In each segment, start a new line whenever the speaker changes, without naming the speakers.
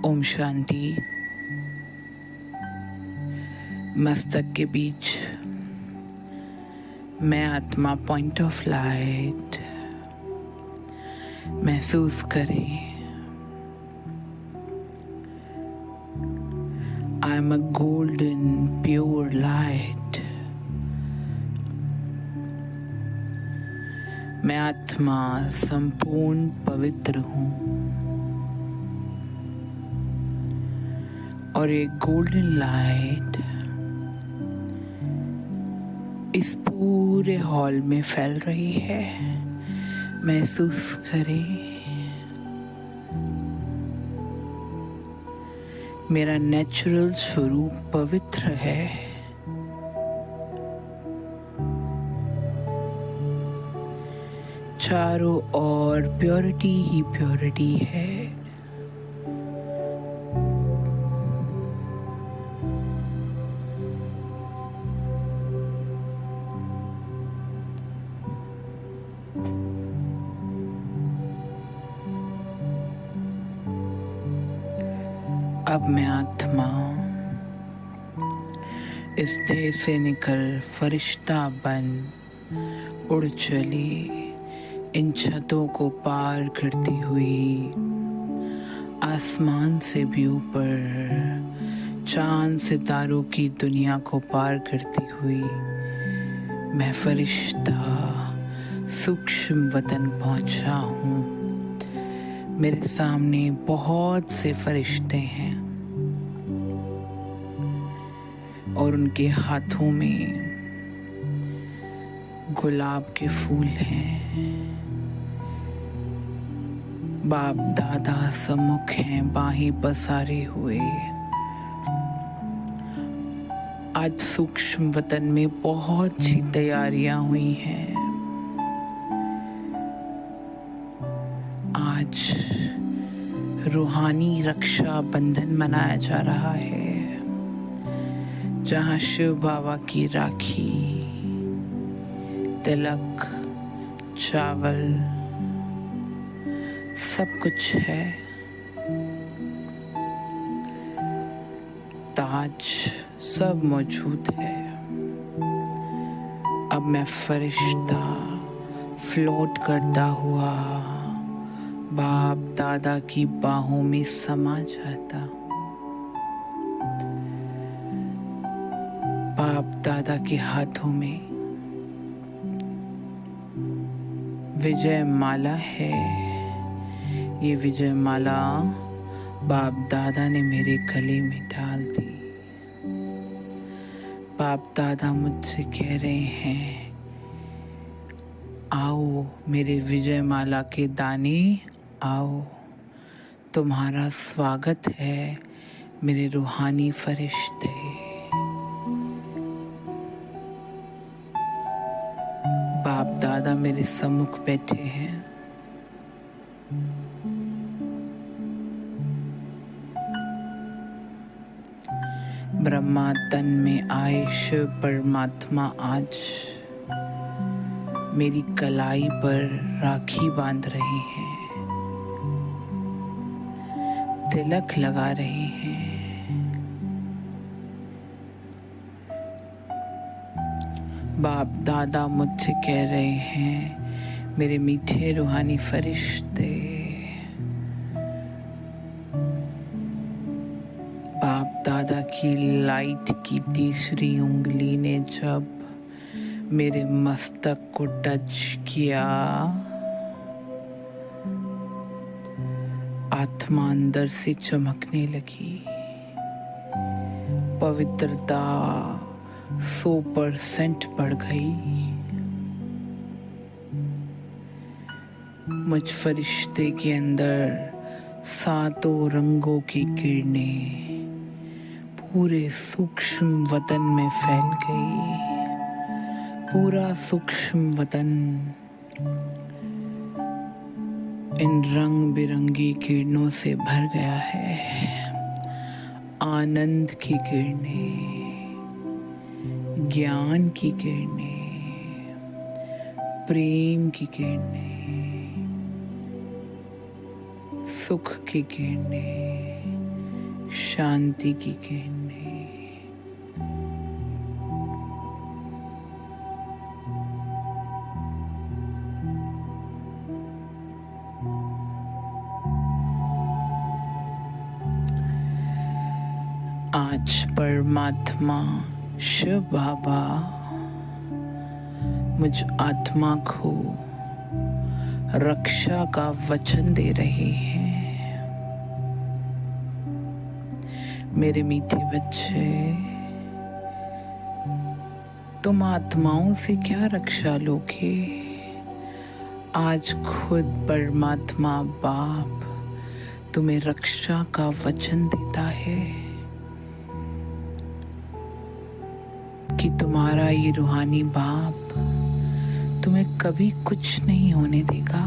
ओम शांति। मस्तक के बीच मैं आत्मा पॉइंट ऑफ लाइट महसूस करें। I am a golden pure light. मैं आत्मा संपूर्ण पवित्र हूँ और एक गोल्डन लाइट इस पूरे हॉल में फैल रही है। महसूस करें। मेरा नेचुरल स्वरूप पवित्र है। चारों ओर प्योरिटी ही प्योरिटी है। अब मैं आत्मा इस देह से निकल फरिश्ता बन उड़ चली, इन छतों को पार करती हुई आसमान से भी ऊपर चांद सितारों की दुनिया को पार करती हुई मैं फरिश्ता सूक्ष्म वतन पहुंचा हूँ। मेरे सामने बहुत से फरिश्ते हैं और उनके हाथों में गुलाब के फूल हैं। बाप दादा सम्मुख हैं, बाहें पसारे हुए। आज सूक्ष्म वतन में बहुत सी तैयारियां हुई हैं। आज रूहानी रक्षा बंधन मनाया जा रहा है, जहां शिव बाबा की राखी, तिलक, चावल सब कुछ है। ताज सब मौजूद है। अब मैं फरिश्ता फ्लोट करता हुआ बाप दादा की बाहों में समा जाता हूँ। बाप दादा के हाथों में विजय माला है। ये विजय माला बाप दादा ने मेरे गले में डाल दी। बाप दादा मुझसे कह रहे हैं, आओ मेरे विजय माला के दाने, आओ, तुम्हारा स्वागत है मेरे रूहानी फरिश्ते। बाप दादा मेरे सम्मुख बैठे हैं। ब्रह्मा तन में आए शिव परमात्मा आज मेरी कलाई पर राखी बांध रहे हैं, तिलक लगा रहे हैं। बाप दादा मुझसे कह रहे हैं, मेरे मीठे रूहानी फरिश्ते। बाप दादा की लाइट की तीसरी उंगली ने जब मेरे मस्तक को टच किया, आत्मा अंदर से चमकने लगी। पवित्रता 100% बढ़ गई। मुझ फरिश्ते के अंदर 7 रंगों की किरणें पूरे सूक्ष्म वतन में फैल गई। पूरा सूक्ष्म वतन इन रंग बिरंगी किरणों से भर गया है। आनंद की किरणें, ज्ञान की किरणें, प्रेम की किरणें, सुख की किरणें, शांति की किरणें। आज परमात्मा शिव बाबा मुझ आत्मा को रक्षा का वचन दे रहे हैं। मेरे मीठे बच्चे, तुम आत्माओं से क्या रक्षा लोगे? आज खुद परमात्मा बाप तुम्हें रक्षा का वचन देता है कि तुम्हारा ये रूहानी बाप तुम्हें कभी कुछ नहीं होने देगा।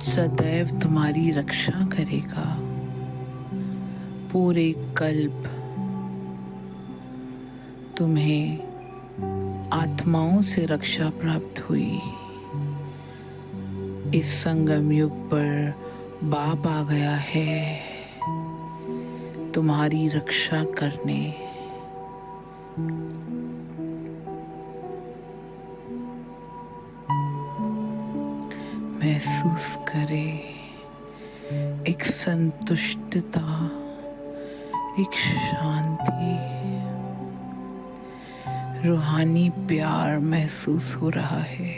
सदैव तुम्हारी रक्षा करेगा। पूरे कल्प तुम्हें आत्माओं से रक्षा प्राप्त हुई। इस संगम युग पर बाप आ गया है तुम्हारी रक्षा करने। महसूस करें एक संतुष्टता, एक शांति, रूहानी प्यार महसूस हो रहा है।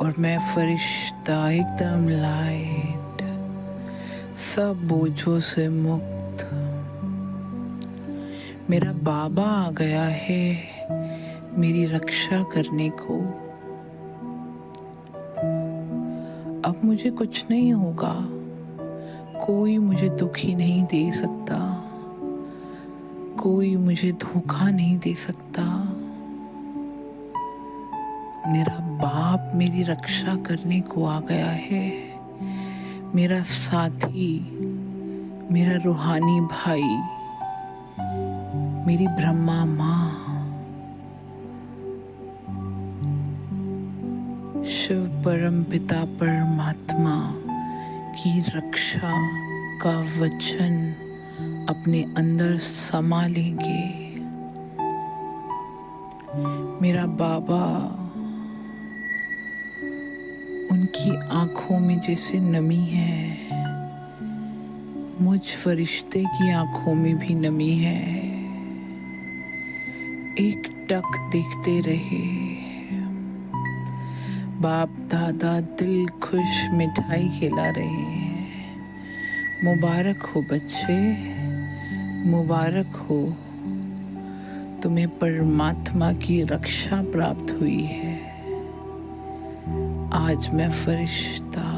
और मैं फरिश्ता एकदम लाइट, सब बोझों से मुक्त। मेरा बाबा आ गया है मेरी रक्षा करने को। अब मुझे कुछ नहीं होगा, कोई मुझे दुखी नहीं दे सकता, कोई मुझे धोखा नहीं दे सकता। मेरा बाप मेरी रक्षा करने को आ गया है। मेरा साथी, मेरा रूहानी भाई, मेरी ब्रह्मा माँ, शिव परम पिता परमात्मा की रक्षा का वचन अपने अंदर समा लेंगे। मेरा बाबा, उनकी आंखों में जैसे नमी है, मुझ फरिश्ते की आंखों में भी नमी है। एक टक देखते रहे। बाप दादा दिल खुश मिठाई खिला रहे हैं। मुबारक हो बच्चे, मुबारक हो, तुम्हें परमात्मा की रक्षा प्राप्त हुई है। आज मैं फरिश्ता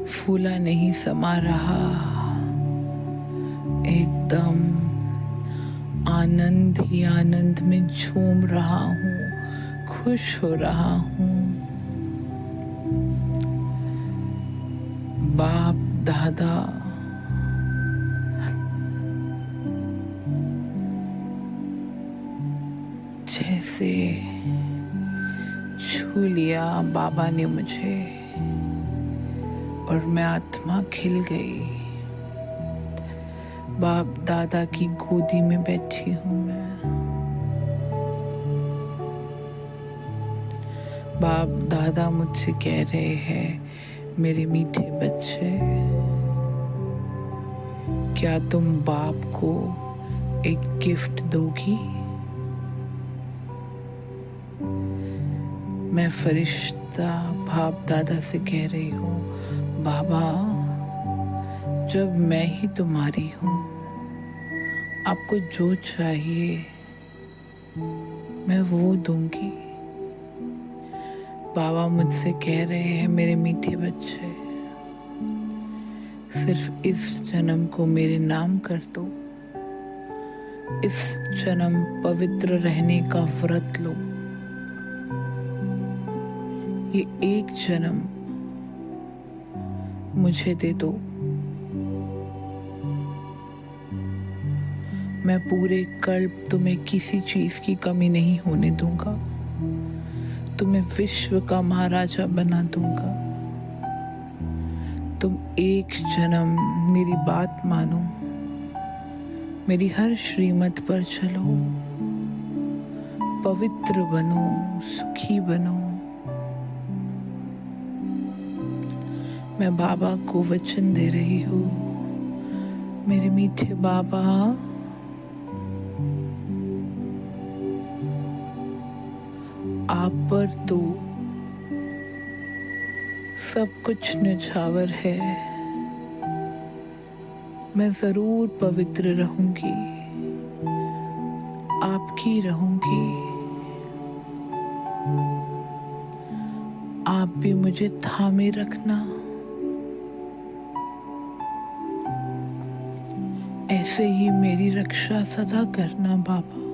फूला नहीं समा रहा, एकदम आनंद ही आनंद में झूम रहा हूँ, खुश हो रहा हूँ। बाप दादा जैसे छू लिया बाबा ने मुझे और मैं आत्मा खिल गई। बाप दादा की गोदी में बैठी हूँ मैं। बाप दादा मुझसे कह रहे हैं, मेरे मीठे बच्चे, क्या तुम बाप को एक गिफ्ट दोगी? मैं फरिश्ता बाप दादा से कह रही हूँ, बाबा, जब मैं ही तुम्हारी हूँ, आपको जो चाहिए मैं वो दूंगी। बाबा मुझसे कह रहे हैं, मेरे मीठे बच्चे, सिर्फ इस जन्म को मेरे नाम कर दो। इस जन्म पवित्र रहने का व्रत लो। ये एक जन्म मुझे दे दो। मैं पूरे कल्प तुम्हें किसी चीज की कमी नहीं होने दूंगा। तुम्हें विश्व का महाराजा बना दूंगा। तुम एक जन्म मेरी बात मानो, मेरी हर श्रीमत पर चलो, पवित्र बनो, सुखी बनो। मैं बाबा को वचन दे रही हूँ, मेरे मीठे बाबा, आप पर तो सब कुछ न्यौछावर है। मैं जरूर पवित्र रहूंगी, आपकी रहूंगी। आप भी मुझे थामे रखना, ऐसे ही मेरी रक्षा सदा करना बाबा,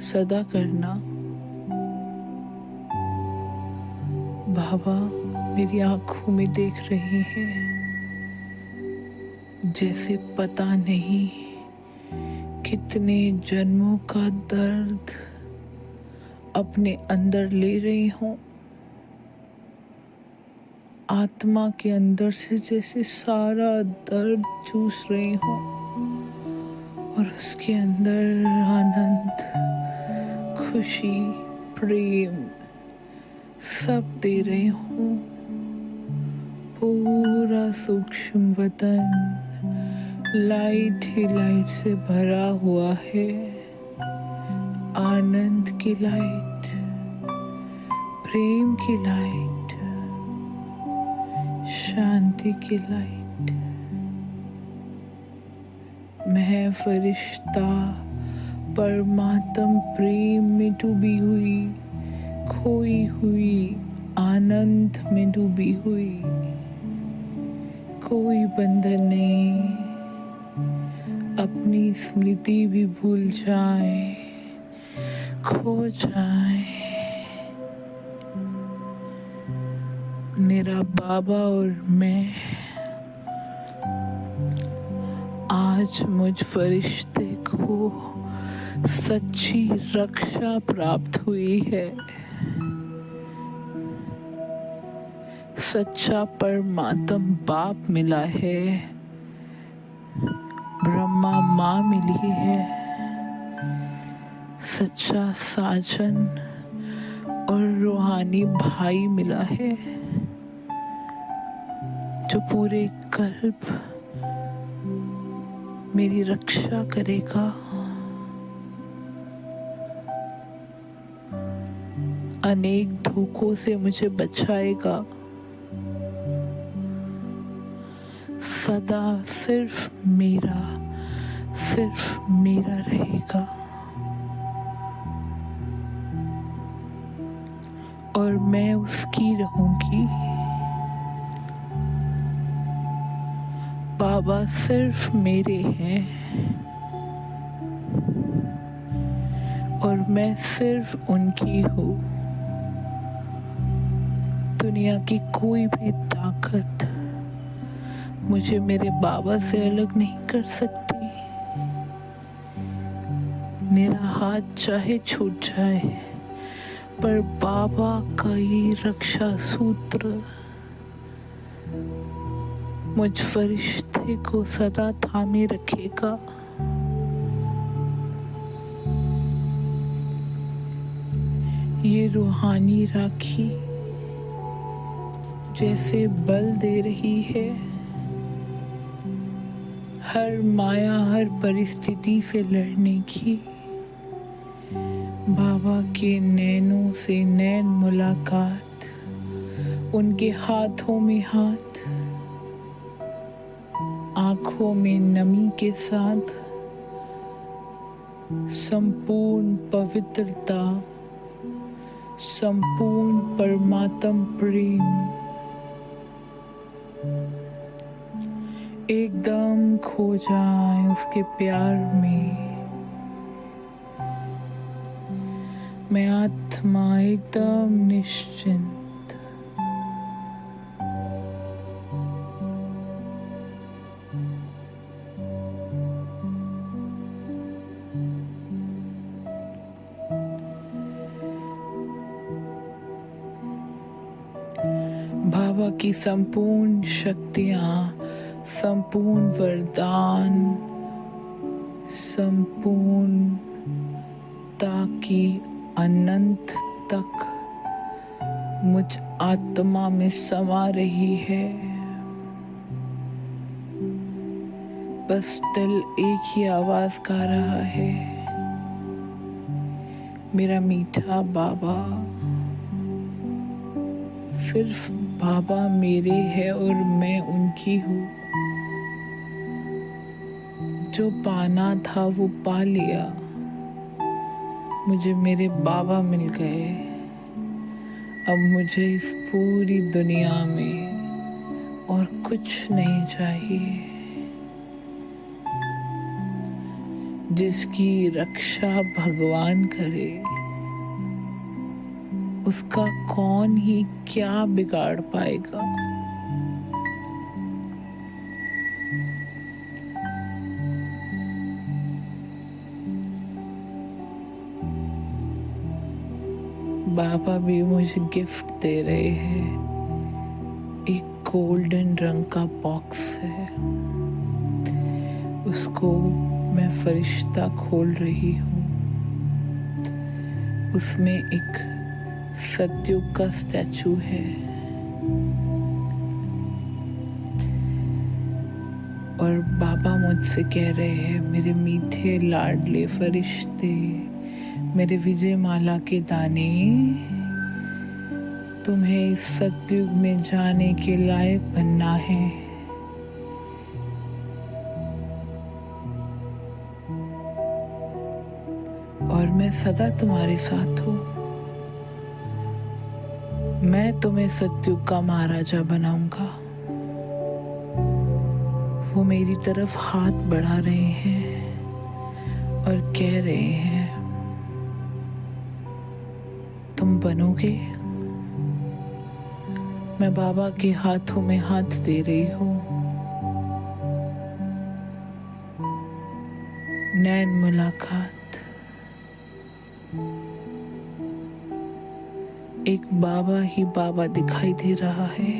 सदा करना। बाबा मेरी आंखों में देख रहे हैं, जैसे पता नहीं कितने जन्मों का दर्द अपने अंदर ले रही हूँ। आत्मा के अंदर से जैसे सारा दर्द चूस रही हूँ और उसके अंदर आनंद, खुशी, प्रेम सब दे रही हूँ। पूरा सूक्ष्म वतन लाइट ही लाइट से भरा हुआ है। आनंद की लाइट, प्रेम की लाइट, शांति की लाइट। मैं फरिश्ता परमात्म प्रेम में डूबी हुई, खोई हुई, आनंद में डूबी हुई। कोई बंधन नहीं, अपनी स्मृति भी भूल जाए, खो जाए। मेरा बाबा और मैं, आज मुझ फरिश्ते को सच्ची रक्षा प्राप्त हुई है। सच्चा परमात्म बाप मिला है, ब्रह्मा माँ मिली है, सच्चा साजन और रूहानी भाई मिला है, जो पूरे कल्प मेरी रक्षा करेगा। अनेक धोखों से मुझे बचाएगा। सदा सिर्फ मेरा रहेगा और मैं उसकी रहूंगी। बाबा सिर्फ मेरे हैं और मैं सिर्फ उनकी हूँ। दुनिया की कोई भी ताकत मुझे मेरे बाबा से अलग नहीं कर सकती। मेरा हाथ चाहे छूट जाए, पर बाबा का ये रक्षा सूत्र मुझ फरिश्ते को सदा थामे रखेगा। ये रूहानी राखी जैसे बल दे रही है, हर माया, हर परिस्थिति से लड़ने की। बाबा के नैनों से नैन मुलाकात, उनके हाथों में हाथ, आंखों में नमी के साथ संपूर्ण पवित्रता, संपूर्ण परमात्म प्रेम एकदम खो जाए उसके प्यार में। मैं आत्मा एकदम निश्चिंत, बाबा की संपूर्ण शक्तियां, संपूर्ण वरदान, संपूर्णता की अनंत तक मुझ आत्मा में समा रही है। बस दिल एक ही आवाज गा रहा है, मेरा मीठा बाबा। सिर्फ बाबा मेरे है और मैं उनकी हूँ। जो पाना था वो पा लिया, मुझे मेरे बाबा मिल गए। अब मुझे इस पूरी दुनिया में और कुछ नहीं चाहिए। जिसकी रक्षा भगवान करे, उसका कौन ही क्या बिगाड़ पाएगा। बाबा भी मुझे गिफ्ट दे रहे हैं। एक गोल्डन रंग का बॉक्स है, उसको मैं फरिश्ता खोल रही हूँ। उसमें एक सतयुग का स्टैचू है और बाबा मुझसे कह रहे हैं, मेरे मीठे लाडले फरिश्ते, मेरे विजय माला के दाने, तुम्हें इस सतयुग में जाने के लायक बनना है। और मैं सदा तुम्हारे साथ हूँ। मैं तुम्हें सतयुग का महाराजा बनाऊंगा। वो मेरी तरफ हाथ बढ़ा रहे हैं और कह रहे हैं, तुम बनोगे। मैं बाबा के हाथों में हाथ दे रही हूँ। नैन मुलाकात। एक बाबा ही बाबा दिखाई दे रहा है।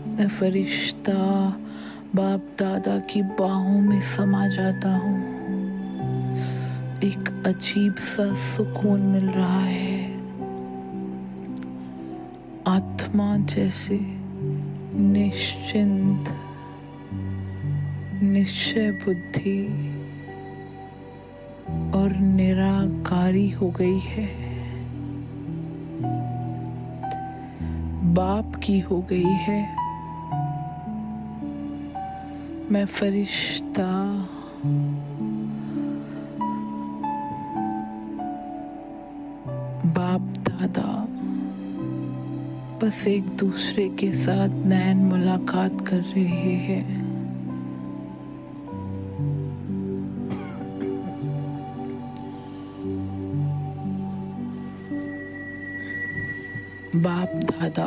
मैं फरिश्ता बाप दादा की बाहों में समा जाता हूँ। एक अजीब सा सुकून मिल रहा है। आत्मा जैसे निश्चिंत, निश्चय बुद्धि और निराकारी हो गई है। बाप की हो गई है। मैं फरिश्ता बाप दादा बस एक दूसरे के साथ नैन मुलाकात कर रहे हैं। बाप दादा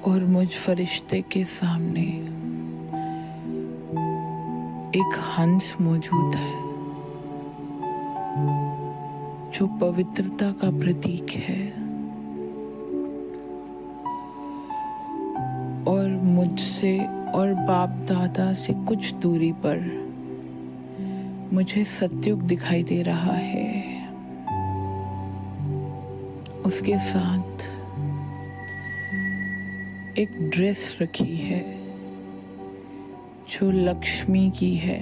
और मुझ फरिश्ते के सामने एक हंस मौजूद है जो पवित्रता का प्रतीक है और मुझसे और बाप दादा से कुछ दूरी पर मुझे सतयुग दिखाई दे रहा है। उसके साथ एक ड्रेस रखी है जो लक्ष्मी की है,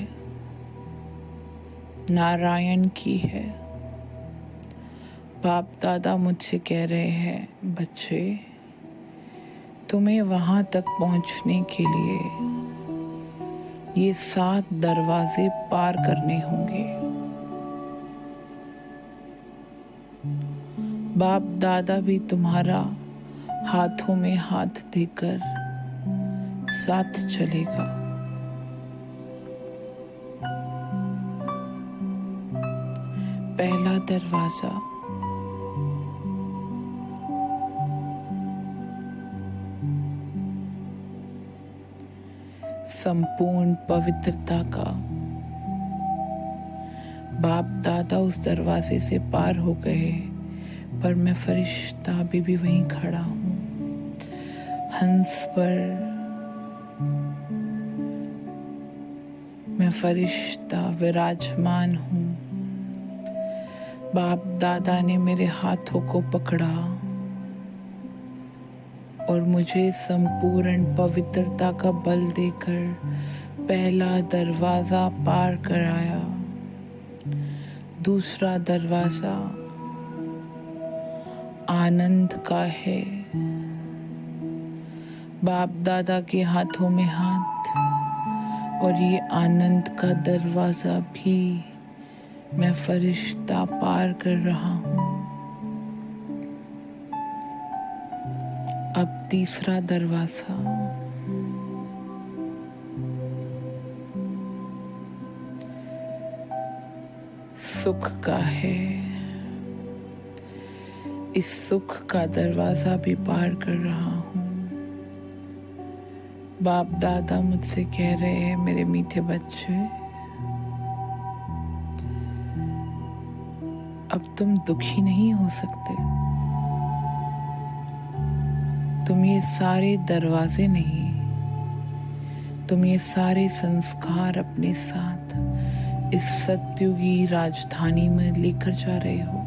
नारायण की है। बाप दादा मुझसे कह रहे हैं, बच्चे, तुम्हें वहां तक पहुंचने के लिए ये 7 दरवाजे पार करने होंगे। बाप दादा भी तुम्हारा हाथों में हाथ देकर साथ चलेगा। पहला दरवाजा, संपूर्ण पवित्रता का। बाप दादा उस दरवाजे से पार हो गए। पर मैं फरिश्ता अभी भी वहीं खड़ा हूँ। हंस पर मैं फरिश्ता विराजमान हूँ। बाप दादा ने मेरे हाथों को पकड़ा और मुझे संपूर्ण पवित्रता का बल देकर पहला दरवाजा पार कराया। दूसरा दरवाजा आनंद का है। बाप दादा के हाथों में हाथ और ये आनंद का दरवाजा भी मैं फरिश्ता पार कर रहा हूँ। अब तीसरा दरवाजा सुख का है। इस सुख का दरवाजा भी पार कर रहा हूँ। बाप दादा मुझसे कह रहे हैं, मेरे मीठे बच्चे, अब तुम दुखी नहीं हो सकते। तुम ये सारे दरवाजे नहीं, तुम ये सारे संस्कार अपने साथ इस सत्युगी राजधानी में लेकर जा रहे हो।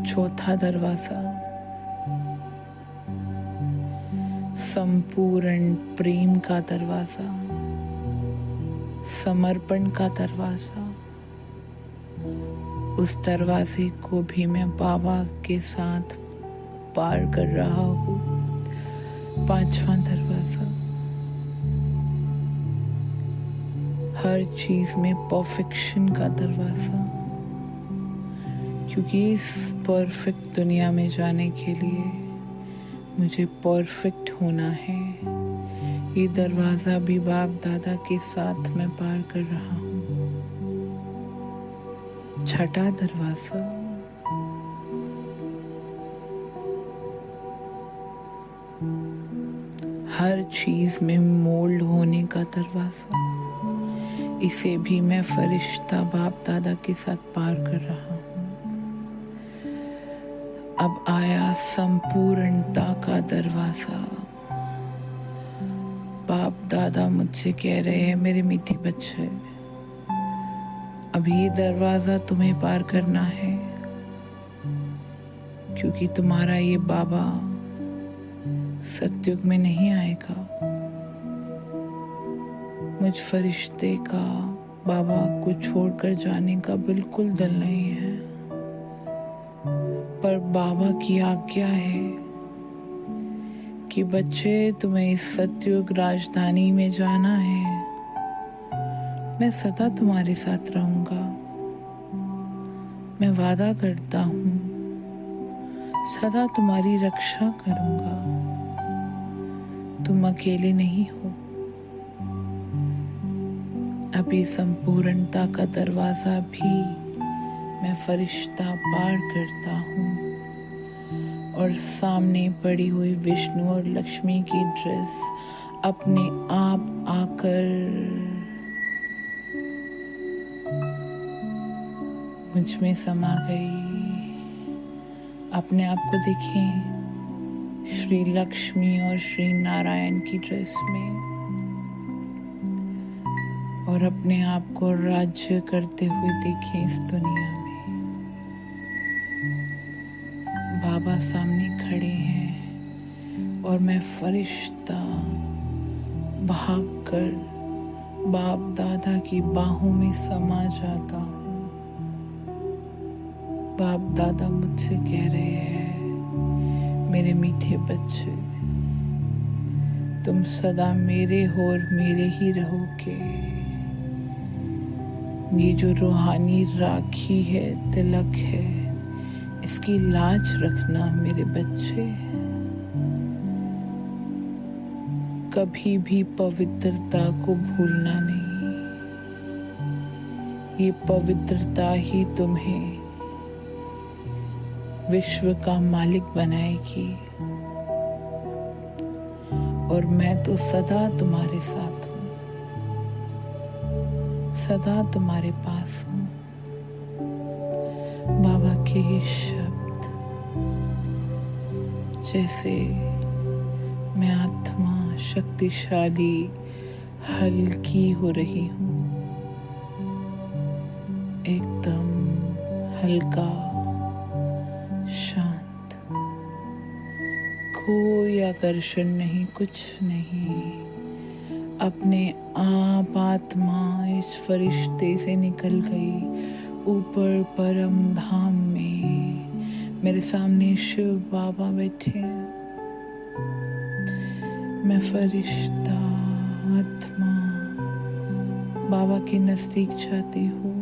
चौथा दरवाजा संपूर्ण प्रेम का दरवाजा, समर्पण का दरवाजा। उस दरवाजे को भी मैं बाबा के साथ पार कर रहा हूँ। पांचवा दरवाजा हर चीज में परफेक्शन का दरवाजा, क्योंकि इस परफेक्ट दुनिया में जाने के लिए मुझे परफेक्ट होना है। ये दरवाजा भी बाप दादा के साथ मैं पार कर रहा हूँ। छठा दरवाजा हर चीज में मोल्ड होने का दरवाजा, इसे भी मैं फरिश्ता बाप दादा के साथ पार कर रहा हूँ। अब आया संपूर्णता का दरवाजा। बाप दादा मुझसे कह रहे हैं, मेरे मीठे बच्चे, अभी ये दरवाजा तुम्हें पार करना है, क्योंकि तुम्हारा ये बाबा सतयुग में नहीं आएगा। मुझ फरिश्ते का बाबा को छोड़कर जाने का बिल्कुल दिल नहीं है, पर बाबा की आज्ञा है कि बच्चे, तुम्हें इस सतयुग राजधानी में जाना है। मैं सदा तुम्हारे साथ रहूंगा। मैं वादा करता हूँ सदा तुम्हारी रक्षा करूंगा। तुम अकेले नहीं हो। अब ये संपूर्णता का दरवाजा भी मैं फरिश्ता पार करता हूँ और सामने पड़ी हुई विष्णु और लक्ष्मी की ड्रेस अपने आप आकर मुझ में समा गई। अपने आप को देखें श्री लक्ष्मी और श्री नारायण की ड्रेस में, और अपने आप को राज्य करते हुए देखें इस दुनिया में। बाबा सामने खड़े हैं और मैं फरिश्ता भागकर बाप दादा की बाहों में समा जाता हूँ। बाप दादा मुझसे कह रहे हैं, मेरे मीठे बच्चे, तुम सदा मेरे हो और मेरे ही रहोगे। ये जो रूहानी राखी है, तिलक है, इसकी लाज रखना मेरे बच्चे। कभी भी पवित्रता को भूलना नहीं। ये पवित्रता ही तुम्हें विश्व का मालिक बनाएगी, और मैं तो सदा तुम्हारे साथ हूँ। सदा तुम्हारे पास हूँ। बाबा के ये शब्द जैसे मैं आत्मा शक्तिशाली हल्की हो रही हूँ, एकदम हल्का शांत, कोई आकर्षण नहीं, कुछ नहीं। अपने आप आत्मा इस फरिश्ते से निकल गई ऊपर परम धाम में। मेरे सामने शिव बाबा बैठे हैं। मैं फरिश्ता आत्मा बाबा के नजदीक जाती हूँ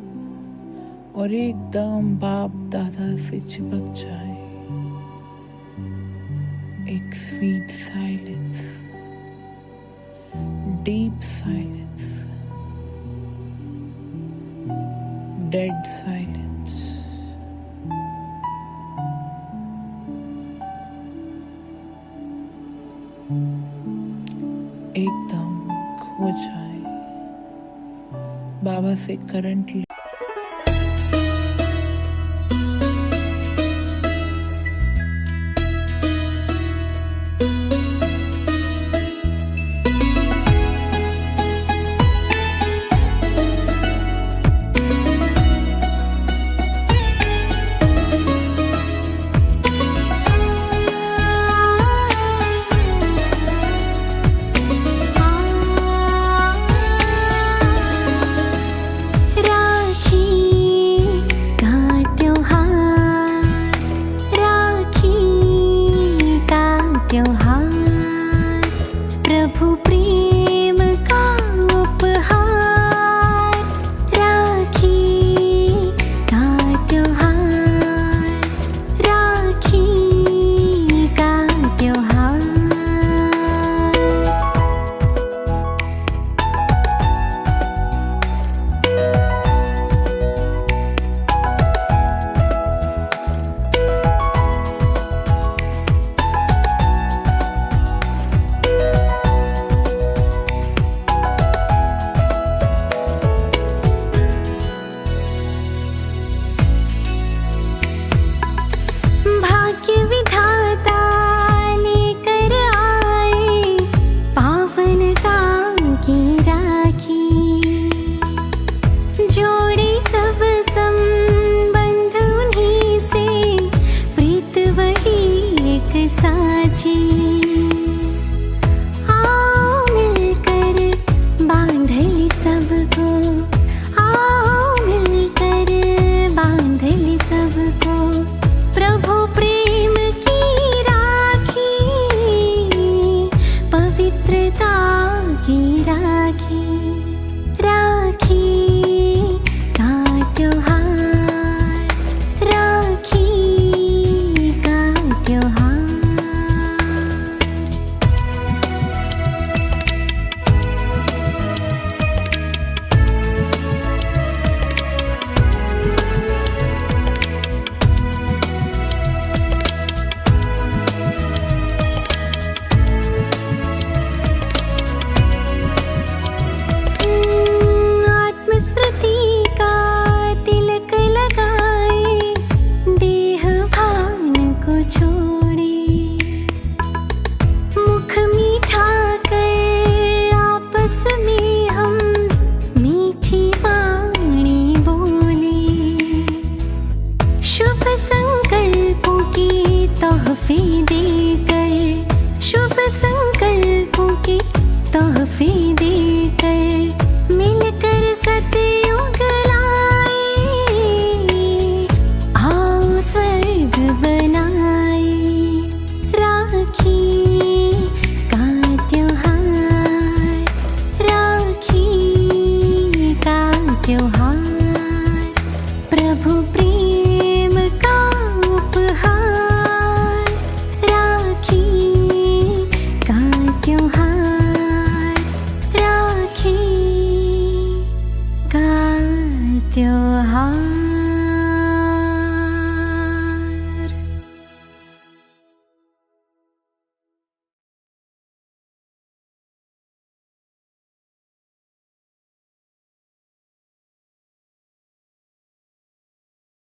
और एकदम बाप दादा से चिपक जाए। एक sweet silence, deep silence, dead silence. एकदम खो जाए, बाबा से करंट ले।
की राखी।